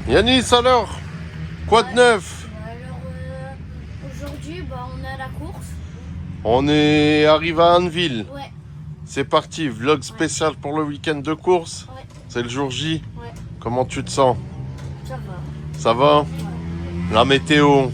Yanis, alors, quoi de neuf? Alors, aujourd'hui, on est à la course. On est arrivé à Anneville. Ouais, C'est parti, vlog spécial pour le week-end de course. ouais, C'est le jour J. ouais, Comment tu te sens? ça va. Ça va? Ouais. La météo,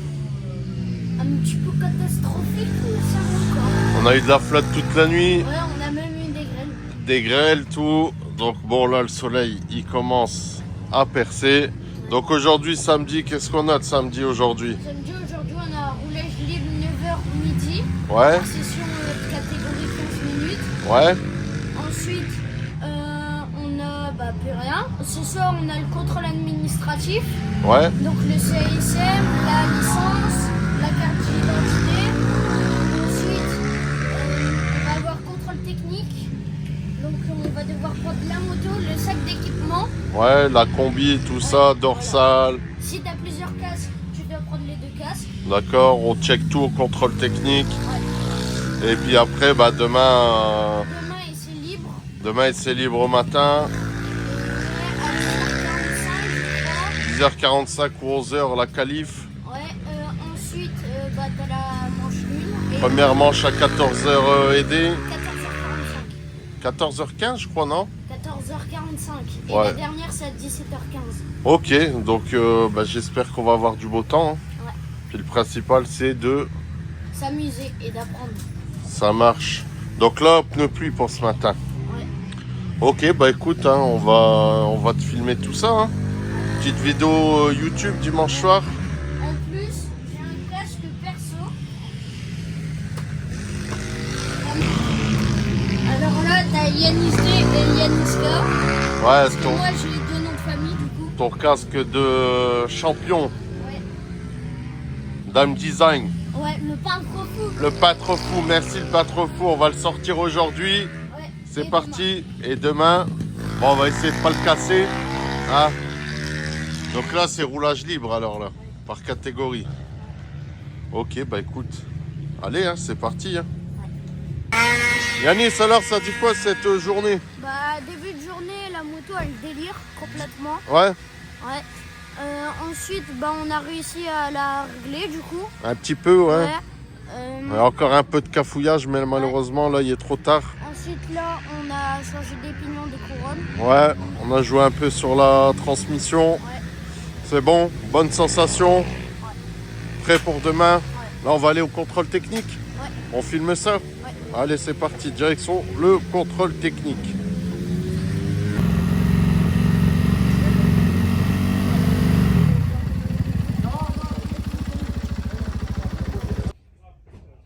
Un petit peu catastrophique, mais ça va encore. on a eu de la flotte toute la nuit, Ouais, on a même eu des graines. des grêles, tout. Donc bon, là, le soleil, il commence à percer. Donc aujourd'hui, samedi, qu'est-ce qu'on a de samedi aujourd'hui? Samedi, aujourd'hui, on a roulage libre 9h midi. Ouais, Session de catégorie 15 minutes. ouais, Ensuite, on a plus rien. Ce soir, on a le contrôle administratif. ouais. Donc le CISM, la licence, la carte d'identité. Ensuite, on va avoir contrôle technique. Donc on va devoir prendre la moto, le sac d'équipement. Ouais, la combi, tout ça, dorsale. Si tu as plusieurs casques, tu dois prendre les deux casques. D'accord, on check tout au contrôle technique. Ouais. Et puis après, demain, Demain, c'est libre au matin, à 10h45 ou 11h, la qualif. Ouais, ensuite, t'as la manche nulle. Et Première manche à 14h aidée. 14h45. 14h15, je crois, non? 14h45. Et Ouais. la dernière, c'est à 17h15. Ok, donc j'espère qu'on va avoir du beau temps, hein. Ouais. Puis le principal, c'est de... S'amuser et d'apprendre. Ça marche. Donc là, pneu pluie pour ce matin. Ouais. Ok, écoute, hein, on va te filmer tout ça, hein. Petite vidéo YouTube dimanche soir. En plus, j'ai un casque perso. Alors là, t'as Yanis D et Yanis K. Ouais, Parce que moi, j'ai les deux noms de famille, du coup. ton casque de champion, Ouais. Dame Design. Ouais, le pas trop fou. Le pas trop fou, merci le pas trop fou, on va le sortir aujourd'hui. Ouais. C'est Et parti. Et demain, on va essayer de pas le casser, hein. Donc là, c'est roulage libre alors là, par catégorie. Ok, écoute, allez, hein, c'est parti, hein. Yanis, alors ça dit quoi cette journée? Début de journée, la moto, elle délire complètement. Ouais, Ouais. Ensuite, on a réussi à la régler, du coup. un petit peu, ouais. Ouais. Il y a encore un peu de cafouillage, mais malheureusement, là, il est trop tard. Ensuite, là, on a changé des pignons de couronne. Ouais, on a joué un peu sur la transmission. Ouais. C'est bon, bonne sensation. Prêt pour demain. Ouais. Là, on va aller au contrôle technique. Ouais. On filme ça. Ouais. Allez, c'est parti. Direction le contrôle technique.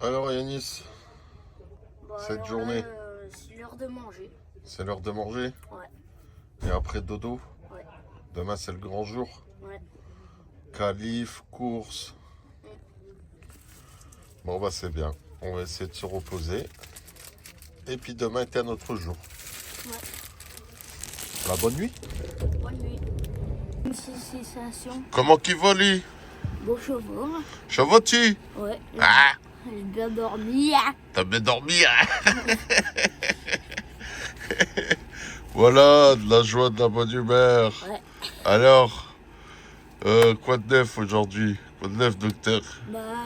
Alors, Yanis, cette Alors journée, là, c'est l'heure de manger. c'est l'heure de manger. Ouais. Et après dodo. Ouais. Demain, c'est le grand jour. Ouais. Qualif, course. Bon, c'est bien. On va essayer de se reposer. Et puis demain est un autre jour. Ouais. La bonne nuit. Bonne nuit. Une sensation. Comment qu'il va, lui? Bon chauffeur. Chevaux-tu? Ouais. Ah, J'ai bien dormi. t'as bien dormi, hein? Voilà, de la joie, de la bonne humeur. Ouais. Alors, quoi de neuf aujourd'hui? Quoi de neuf, docteur?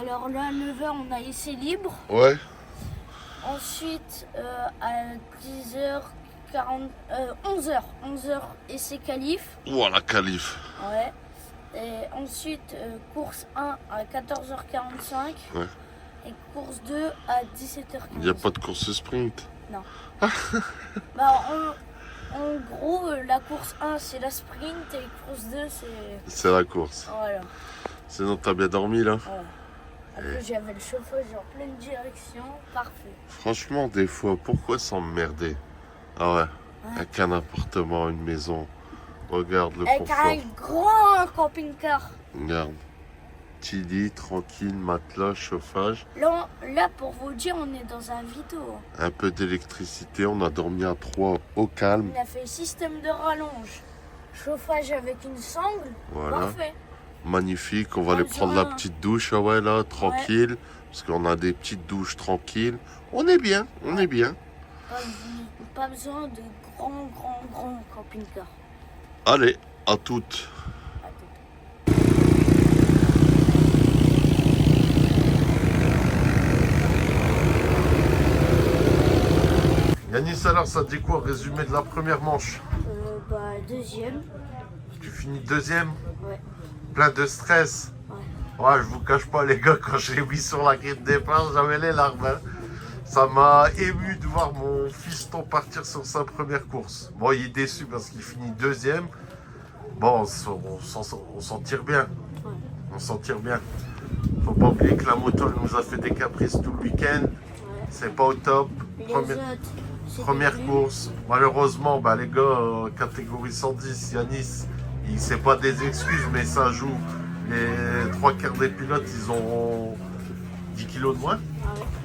Alors là, à 9h, on a essai libre. Ouais, Ensuite, à 10h40, 11h, essai qualif. ouah, la qualif. Ouais. Et ensuite, course 1 à 14h45. Ouais. Et course 2 à 17h15. Il n'y a pas de course sprint. Non. En gros, la course 1, c'est la sprint. Et course 2, c'est... C'est la course. Voilà. Sinon, t'as bien dormi, là? Voilà. Après, j'avais le chauffage en pleine direction. Parfait. Franchement, des fois, pourquoi s'emmerder? Ah ouais, avec un appartement, une maison. Regarde le Avec confort. un grand camping-car. Regarde. Petit lit, tranquille, matelas, chauffage. Là, pour vous dire, on est dans un vito. Un peu d'électricité. On a dormi à 3 au calme. On a fait système de rallonge. Chauffage avec une sangle. Voilà. Parfait. Magnifique. On va aller Pas prendre la besoin. petite douche. Ah ouais, là, tranquille. Parce qu'on a des petites douches tranquilles. On est bien, on est bien. Pas besoin de grand camping-car. Allez, à toutes. À tout. tout à l'heure, ça te dit quoi, résumé de la première manche? Deuxième. Tu finis deuxième? Ouais. Plein de stress? Ouais. Ouais, je vous cache pas les gars, quand je l'ai mis sur la grille de départ, j'avais les larmes. Hein. Ça m'a ému de voir mon fiston partir sur sa première course. Bon, il est déçu parce qu'il finit deuxième. Bon, on s'en tire bien. Ouais. On s'en tire bien. Faut pas oublier que la moto elle nous a fait des caprices tout le week-end. Ouais. C'est pas au top. Première course. Malheureusement, bah, les gars, catégorie 110, Yanis, c'est pas des excuses, mais ça joue. Les trois quarts des pilotes, ils ont 10 kilos de moins,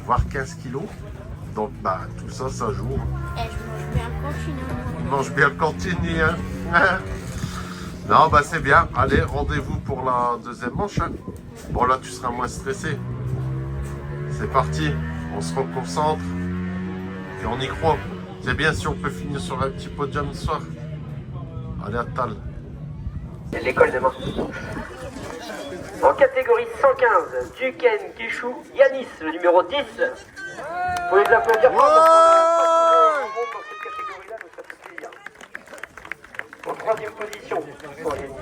voire 15 kilos. Donc, bah, tout ça, ça joue. Et je mange bien le cantine. Je mange bien le cantine, hein. Non, bah, c'est bien. Allez, rendez-vous pour la deuxième manche. Hein. Bon, là, tu seras moins stressé. C'est parti. On se reconcentre. Et on y croit. C'est bien si on peut finir sur un petit podium ce soir. Allez, à Tal. L'école demain. En catégorie 115, Duken Kishou Yanis, le numéro 10. Faut les applaudir fort parce qu'on dans cette catégorie-là, donc ça fait plaisir. En troisième position pour Yanis.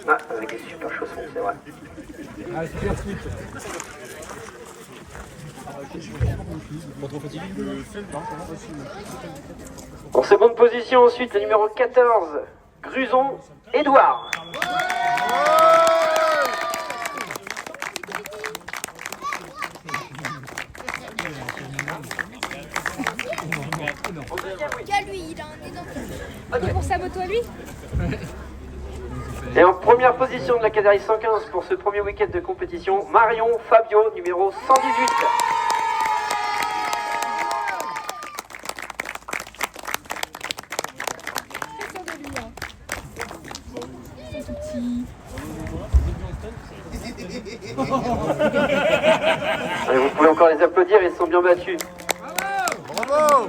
Ah, avec des super chaussons, c'est vrai. Ah, super slip. En seconde position ensuite, le numéro 14, Gruson Edouard. Lui, il a un nez dans le... Et pour sa moto à lui? Et en première position de la catégorie 115 pour ce premier week-end de compétition, Marion Fabio, numéro 118. Allez, vous pouvez encore les applaudir, ils sont bien battus. Bravo!